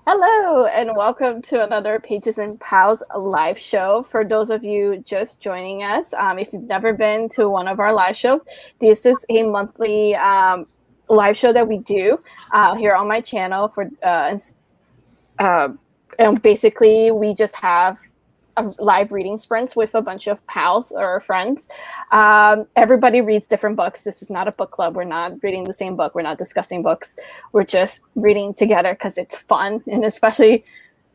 Hello, and welcome to another Pages and Pals live show. For those of you just joining us, if you've never been to one of our live shows, this is a monthly live show that we do here on my channel. And basically, we just have live reading sprints with a bunch of pals or friends. Everybody reads different books. This is not a book club. We're not reading the same book. We're not discussing books. We're just reading together because it's fun. And especially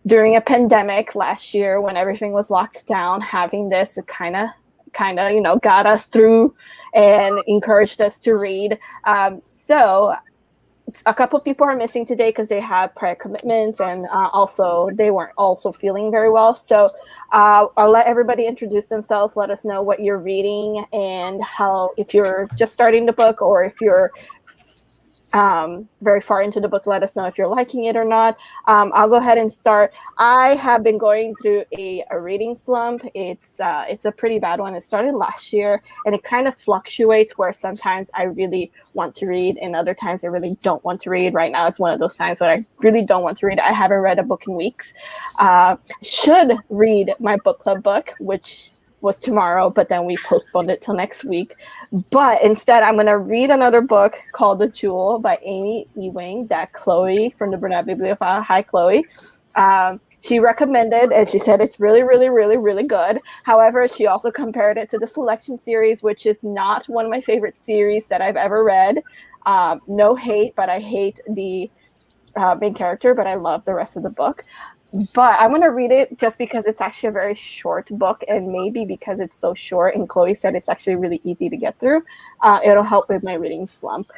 during a pandemic last year when everything was locked down, having this kind of got us through and encouraged us to read. So a couple of people are missing today because they had prior commitments, and also they weren't also feeling very well. So I'll let everybody introduce themselves. Let us know what you're reading and how, if you're just starting the book or if you're very far into the book, let us know if you're liking it or not. I'll go ahead and start. I have been going through a reading slump. It's a pretty bad one. It started last year, and it kind of fluctuates where sometimes I really want to read and other times I really don't want to read. Right now it's one of those times where I really don't want to read. I haven't read a book in weeks. Should read my book club book, which was tomorrow, but then we postponed it till next week. But instead, I'm going to read another book called The Jewel by Amy Ewing that Chloe from the Burnett Bibliophile, hi Chloe, she recommended, and she said it's really, really, really, really good. However, she also compared it to the Selection series, which is not one of my favorite series that I've ever read. No hate, but I hate the main character, but I love the rest of the book. But I'm going to read it just because it's actually a very short book, and maybe because it's so short, and Chloe said it's actually really easy to get through, it'll help with my reading slump.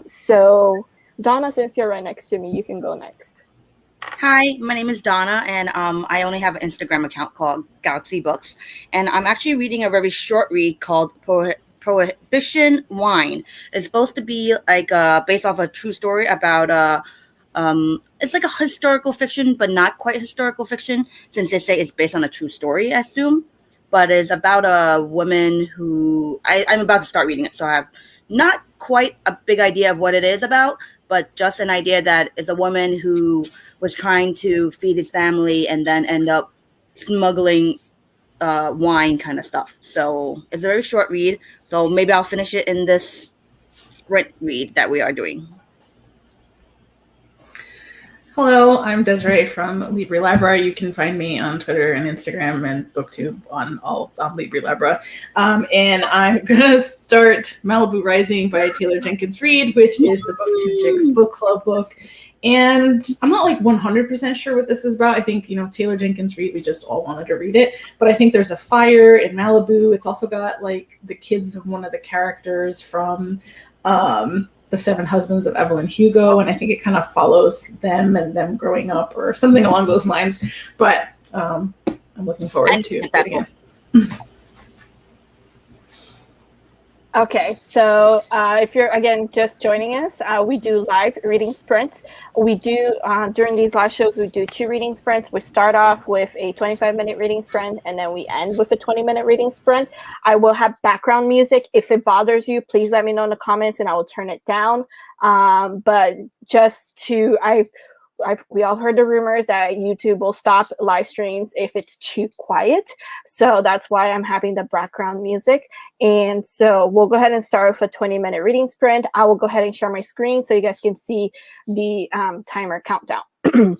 So, Donna, since you're right next to me, you can go next. Hi, my name is Donna, and I only have an Instagram account called Galaxy Books, and I'm actually reading a very short read called Prohibition Wine. It's supposed to be like based off a true story about it's like a historical fiction, but not quite historical fiction, since they say it's based on a true story, I assume. But it's about a woman who I'm about to start reading it, so I have not quite a big idea of what it is about, but just an idea that it's a woman who was trying to feed his family and then end up smuggling wine kind of stuff. So it's a very short read. So maybe I'll finish it in this sprint read that we are doing. Hello, I'm Desirai from LibriLabra. You can find me on Twitter and Instagram and BookTube on LibriLabra. And I'm going to start Malibu Rising by Taylor Jenkins Reid, which is the BookTube Chicks book club book. And I'm not like 100% sure what this is about. I think, Taylor Jenkins Reid, we just all wanted to read it. But I think there's a fire in Malibu. It's also got like the kids of one of the characters from The Seven Husbands of Evelyn Hugo, and I think it kind of follows them and them growing up or something along those lines. But I'm looking forward to reading it. Okay, so if you're, again, just joining us, we do live reading sprints. We do, during these live shows, we do 2 reading sprints. We start off with a 25-minute reading sprint, and then we end with a 20-minute reading sprint. I will have background music. If it bothers you, please let me know in the comments, and I will turn it down. But just to, we all heard the rumors that YouTube will stop live streams if it's too quiet. So that's why I'm having the background music. And so we'll go ahead and start with a 20-minute reading sprint. I will go ahead and share my screen so you guys can see the timer countdown. Okay.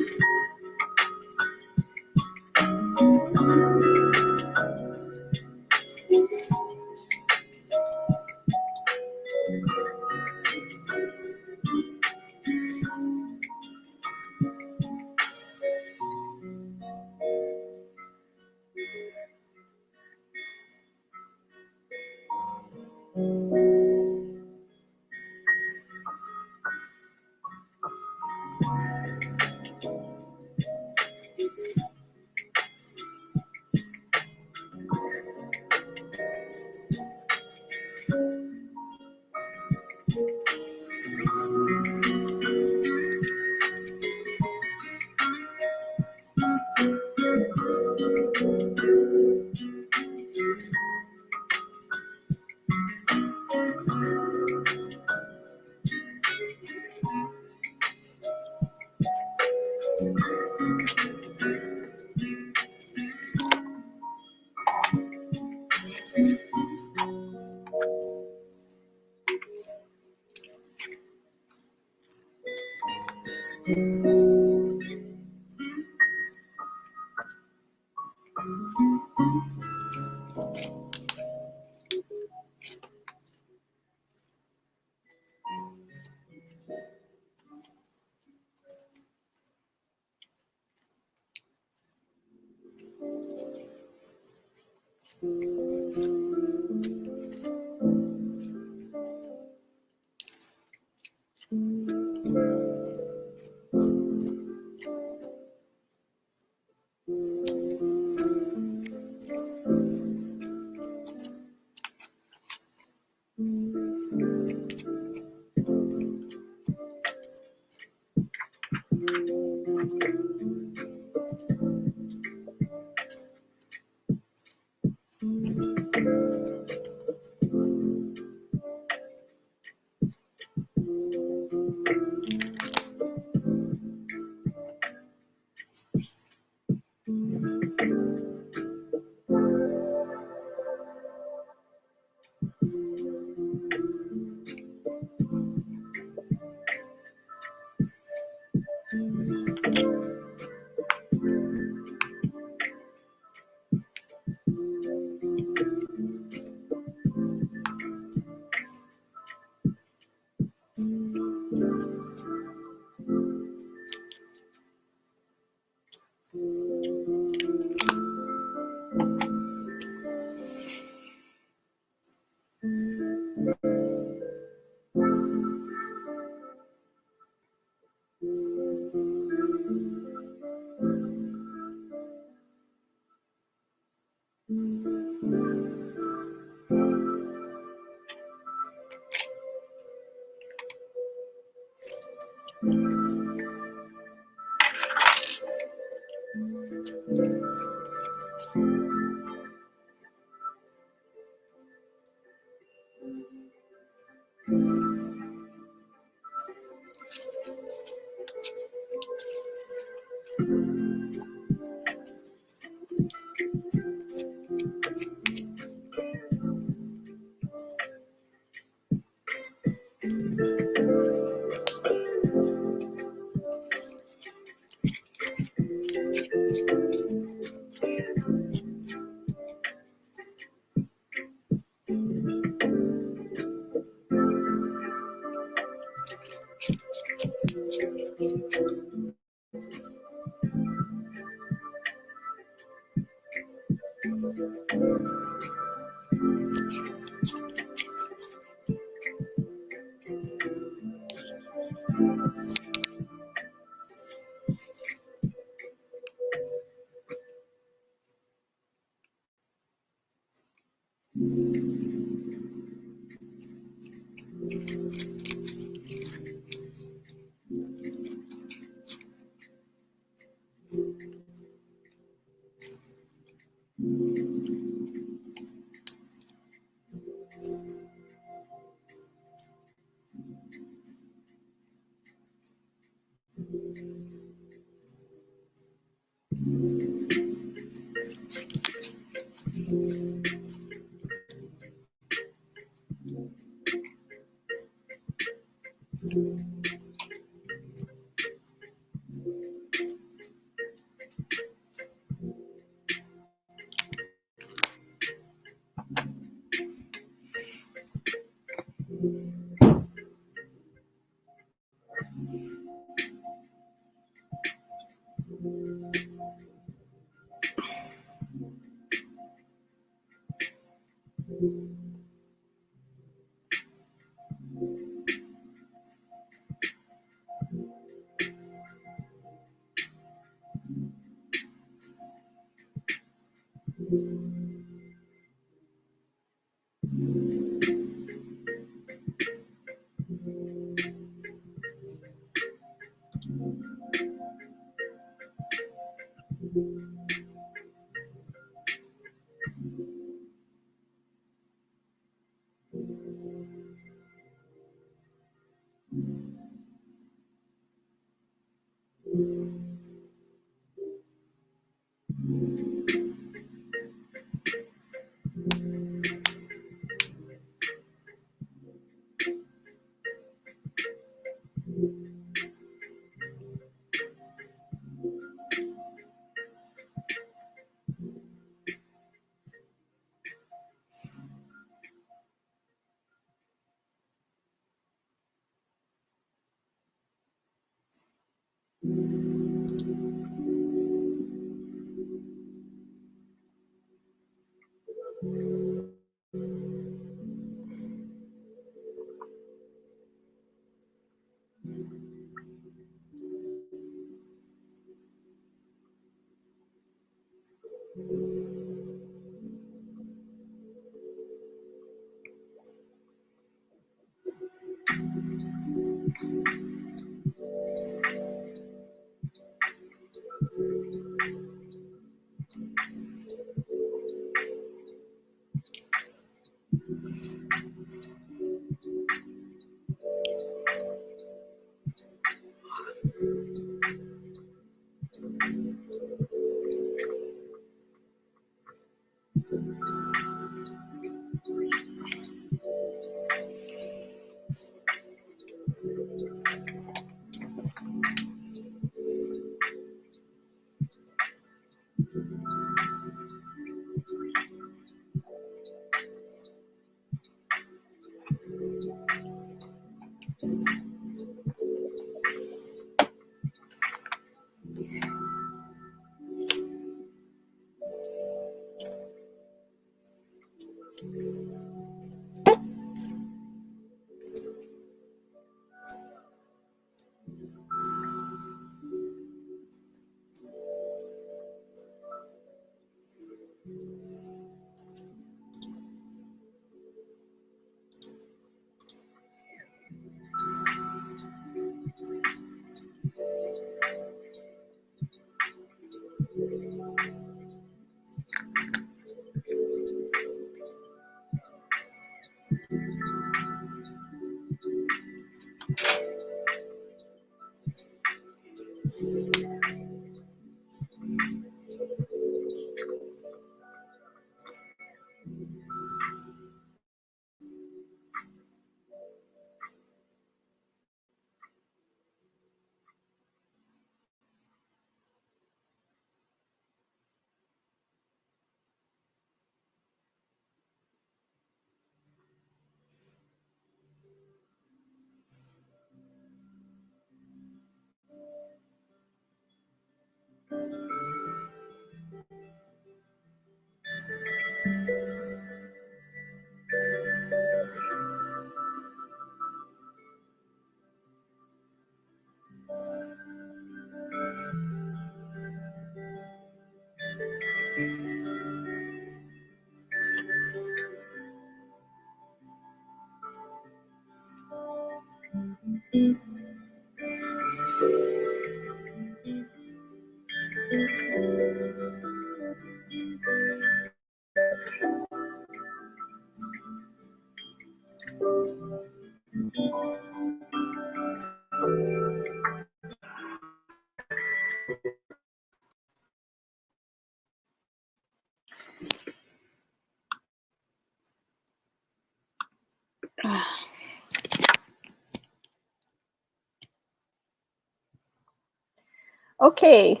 Okay,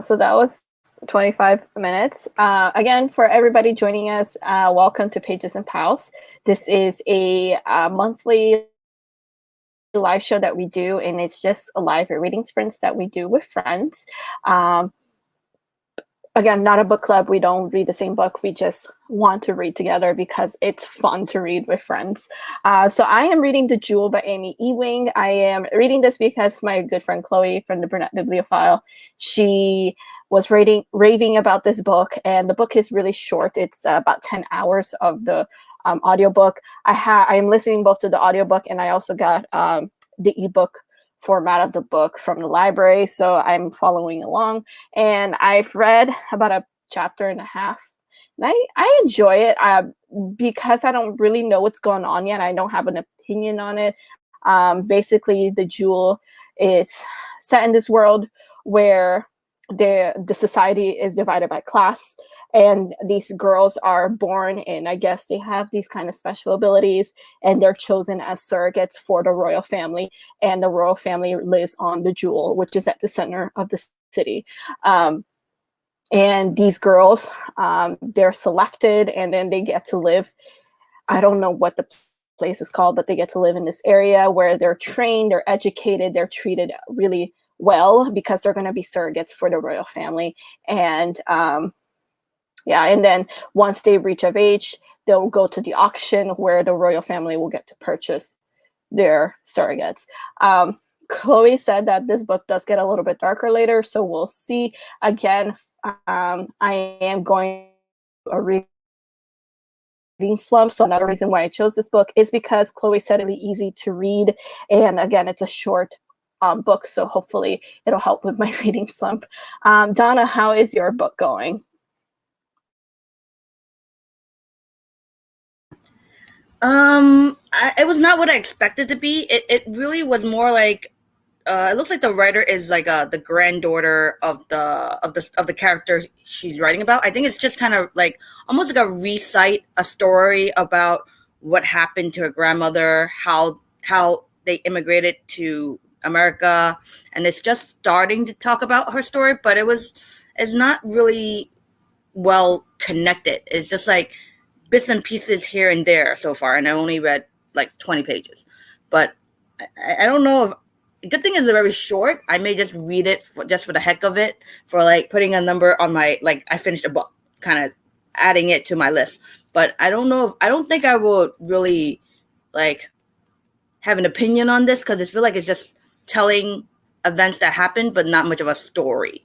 so that was 25 minutes. Again, for everybody joining us, welcome to Pages and Pals. This is a monthly live show that we do, and it's just a live reading sprints that we do with friends. Again, not a book club. We don't read the same book. We just want to read together because it's fun to read with friends. So I am reading The Jewel by Amy Ewing. I am reading this because my good friend Chloe from the Brunette Bibliophile, she was raving about this book, and the book is really short. It's about 10 hours of the audiobook. I am listening both to the audiobook, and I also got the ebook format of the book from the library, so I'm following along, and I've read about a chapter and a half, and I enjoy it because I don't really know what's going on yet. I don't have an opinion on it. Basically, The Jewel is set in this world where the society is divided by class, and these girls are born, and I guess they have these kind of special abilities, and they're chosen as surrogates for the royal family, and the royal family lives on the Jewel, which is at the center of the city. And these girls, they're selected, and then they get to live, I don't know what the place is called, but they get to live in this area where they're trained, they're educated, they're treated really well because they're going to be surrogates for the royal family. And and then once they reach of age, they'll go to the auction where the royal family will get to purchase their surrogates. Chloe said that this book does get a little bit darker later, so we'll see. Again, I am going a reading slump, so another reason why I chose this book is because Chloe said it's really easy to read, and again, it's a short book, so hopefully it'll help with my reading slump. Donna, how is your book going? It was not what I expected to be. It really was more like it looks like the writer is like the granddaughter of the character she's writing about. I think it's just kind of like almost like a story about what happened to her grandmother, how they immigrated to America, and it's just starting to talk about her story, but it's not really well connected. It's just like bits and pieces here and there so far, and I only read like 20 pages. But I don't know if good thing is they're very short. I may just read it just for the heck of it, for like putting a number on my, like, I finished a book, kind of adding it to my list. But I don't know. I don't think I will really like have an opinion on this, because I feel like it's just telling events that happened, but not much of a story.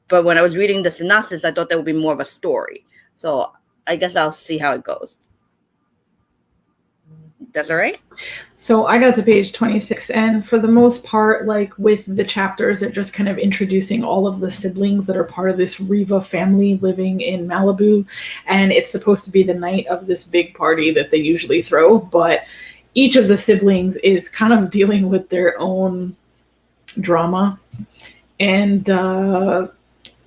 But when I was reading the synopsis, I thought there would be more of a story. So I guess I'll see how it goes. That's all right. So I got to page 26, and for the most part, like with the chapters, they're just kind of introducing all of the siblings that are part of this Riva family living in Malibu. And it's supposed to be the night of this big party that they usually throw, but each of the siblings is kind of dealing with their own drama. And the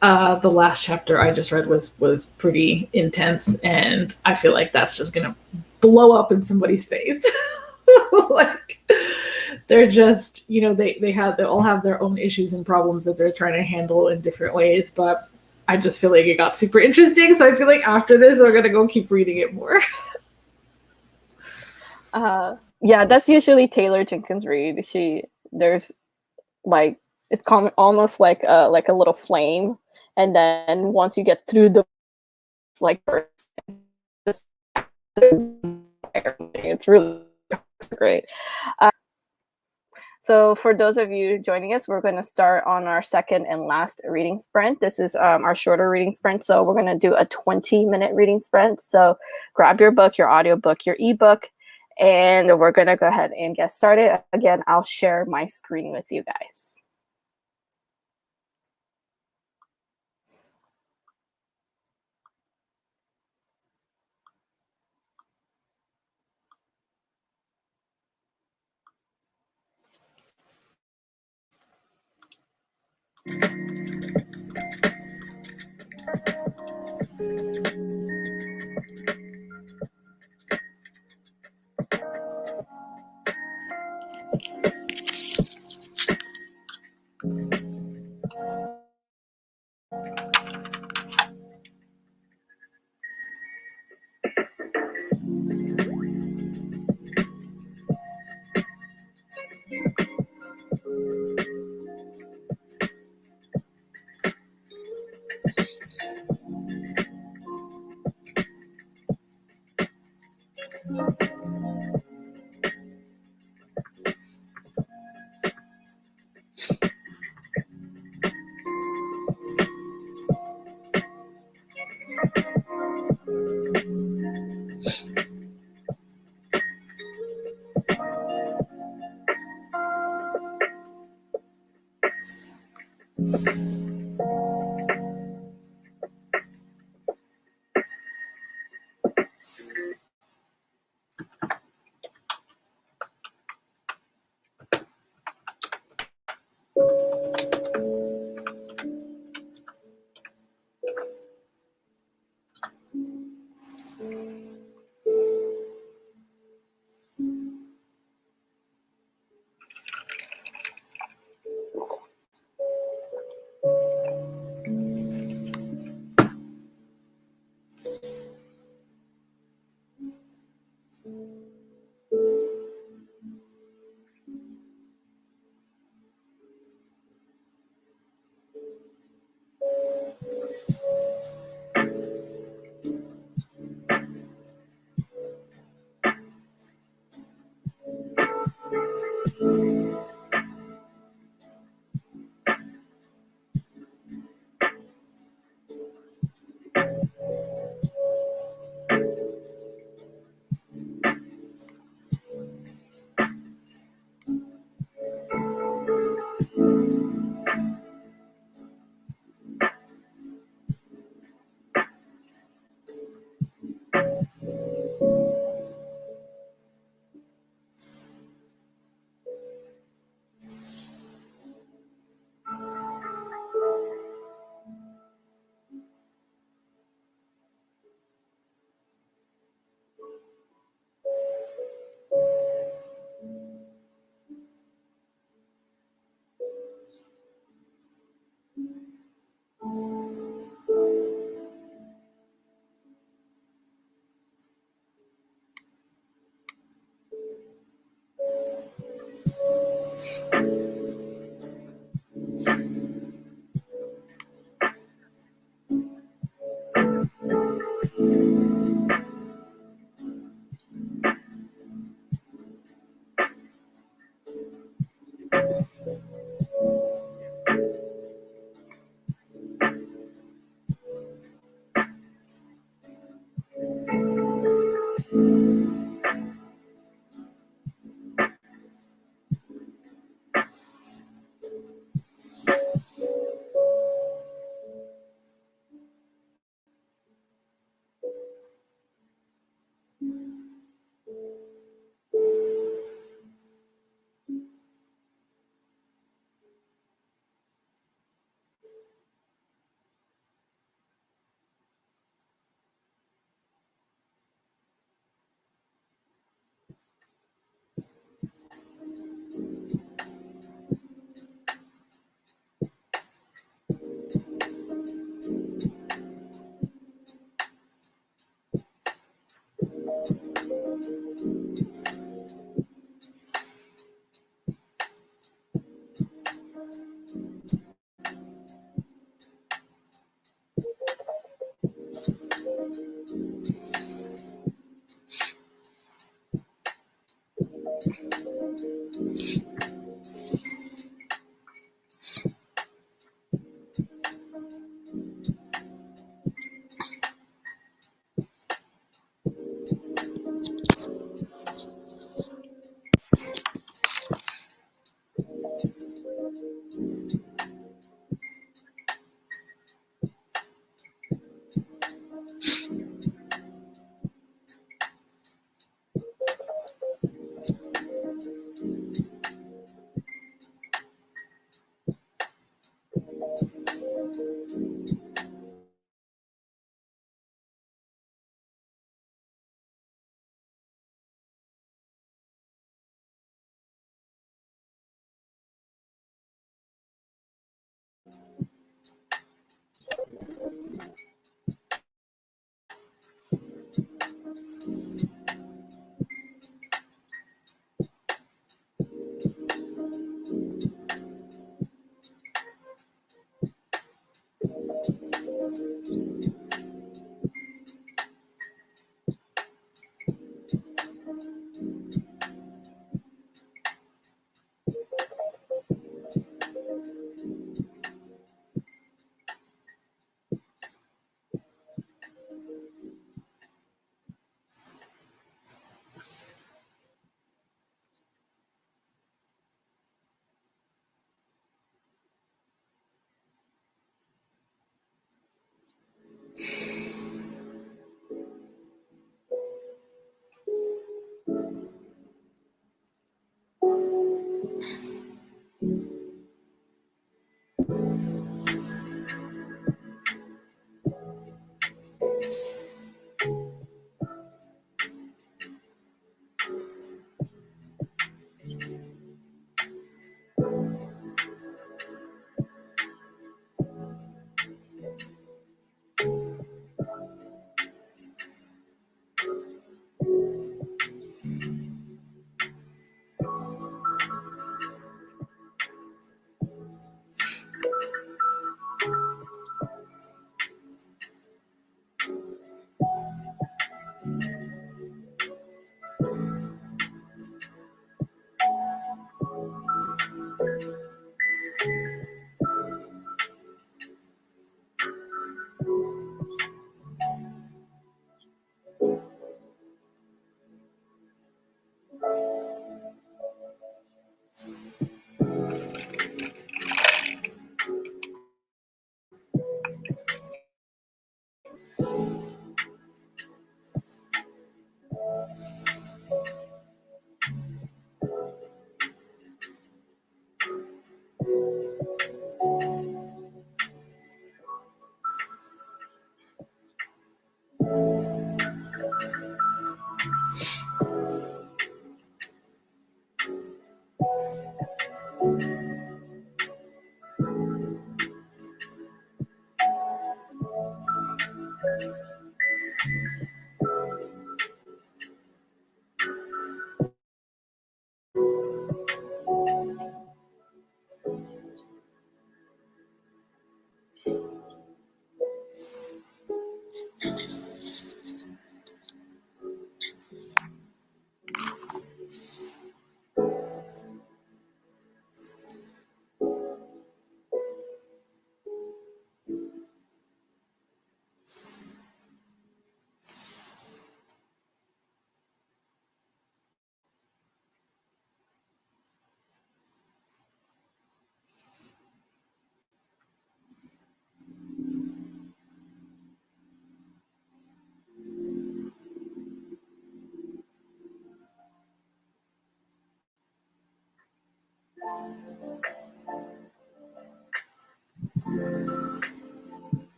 last chapter I just read was pretty intense, and I feel like that's just gonna blow up in somebody's face. Like, they're just, you know, they all have their own issues and problems that they're trying to handle in different ways, but I just feel like it got super interesting, so I feel like after this we're gonna go keep reading it more. Yeah, that's usually Taylor Jenkins read. There's like, it's almost like a little flame, and then once you get through the, like, just it's really great. So for those of you joining us, we're going to start on our second and last reading sprint. This is our shorter reading sprint, so we're going to do a 20-minute reading sprint. So grab your book, your audiobook, your ebook, and we're going to go ahead and get started. Again, I'll share my screen with you guys.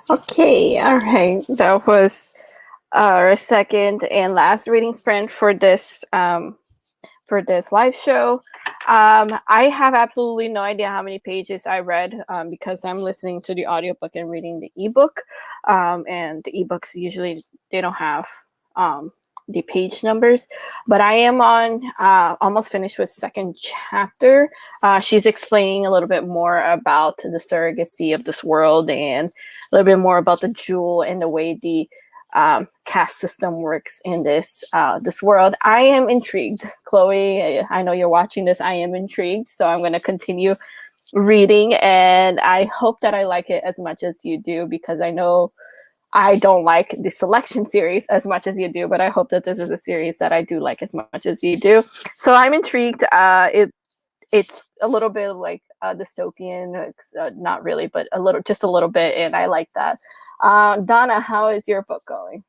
Okay, all right. That was our second and last reading sprint for this live show. I have absolutely no idea how many pages I read because I'm listening to the audiobook and reading the ebook. And the ebooks usually they don't have the page numbers, but I am on almost finished with second chapter. She's explaining a little bit more about the surrogacy of this world and a little bit more about the jewel and the way the caste system works in this world. I am intrigued. Chloe, I know you're watching this. I am intrigued, so I'm going to continue reading, and I hope that I like it as much as you do, because I know I don't like the selection series as much as you do, but I hope that this is a series that I do like as much as you do. So I'm intrigued. It's a little bit like dystopian. It's not really, but just a little bit, and I like that. Donna, how is your book going?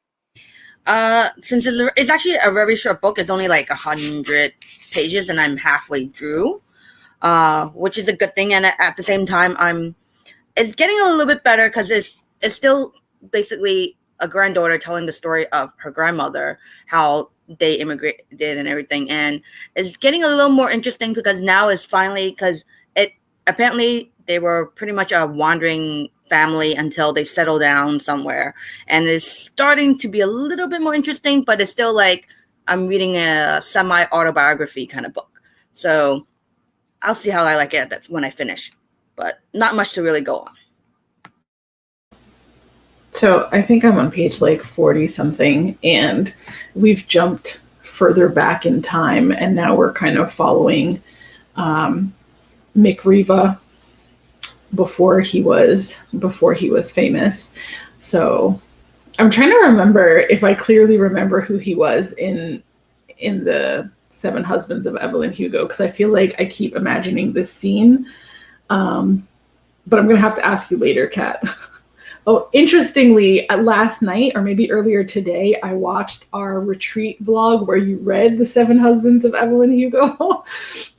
Since it's actually a very short book, it's only like 100 pages, and I'm halfway through, which is a good thing. And at the same time, it's getting a little bit better because it's still basically a granddaughter telling the story of her grandmother, how they immigrated and everything, and it's getting a little more interesting because now it's finally, because it apparently they were pretty much a wandering family until they settle down somewhere, and it's starting to be a little bit more interesting, but it's still like I'm reading a semi-autobiography kind of book. So I'll see how I like it when I finish, but not much to really go on. So I think I'm on page like 40 something, and we've jumped further back in time, and now we're kind of following Mick Riva before he was famous. So I'm trying to remember if I clearly remember who he was in the Seven Husbands of Evelyn Hugo, because I feel like I keep imagining this scene. But I'm gonna have to ask you later, Kat. Oh, interestingly, last night or maybe earlier today, I watched our retreat vlog where you read The Seven Husbands of Evelyn Hugo.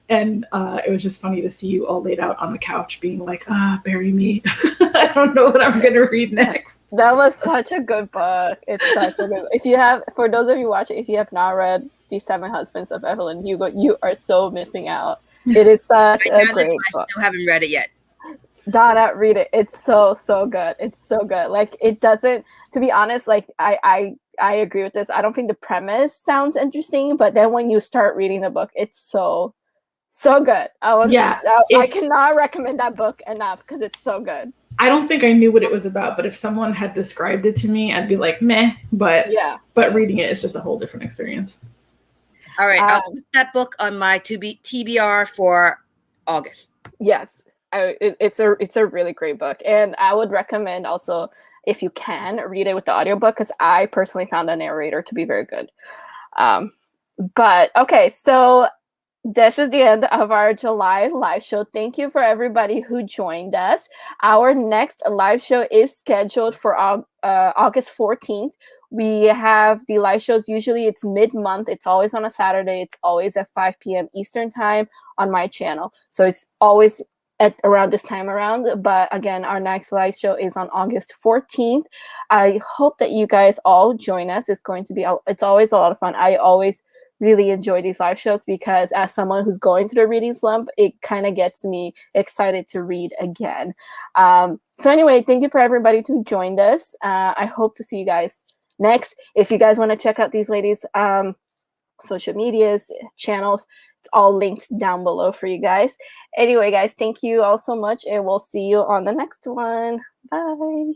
And it was just funny to see you all laid out on the couch being like, bury me. I don't know what I'm going to read next. That was such a good book. It's such a good for those of you watching, if you have not read The Seven Husbands of Evelyn Hugo, you are so missing out. It is such a great book. I still haven't read it yet. Donna, read it. It's so good. It's so good. Like, it doesn't, to be honest, like I agree with this. I don't think the premise sounds interesting, but then when you start reading the book, it's so good. I cannot recommend that book enough because it's so good. I don't think I knew what it was about, but if someone had described it to me, I'd be like, meh. But but reading it is just a whole different experience. All right, I'll put that book on my TBR for August. Yes. It's a really great book, and I would recommend also, if you can, read it with the audiobook, because I personally found the narrator to be very good. But okay, so this is the end of our July live show. Thank you for everybody who joined us. Our next live show is scheduled for August 14th. We have the live shows, usually it's mid-month. It's always on a Saturday. It's always at 5 p.m. Eastern time on my channel. So it's always at around this time around. But again, our next live show is on August 14th. I hope that you guys all join us. It's always a lot of fun. I always really enjoy these live shows because as someone who's going through a reading slump, it kind of gets me excited to read again. So anyway, thank you for everybody who joined us. I hope to see you guys next. If you guys want to check out these ladies' social medias, channels, it's all linked down below for you guys. Anyway, guys, thank you all so much, and we'll see you on the next one. Bye.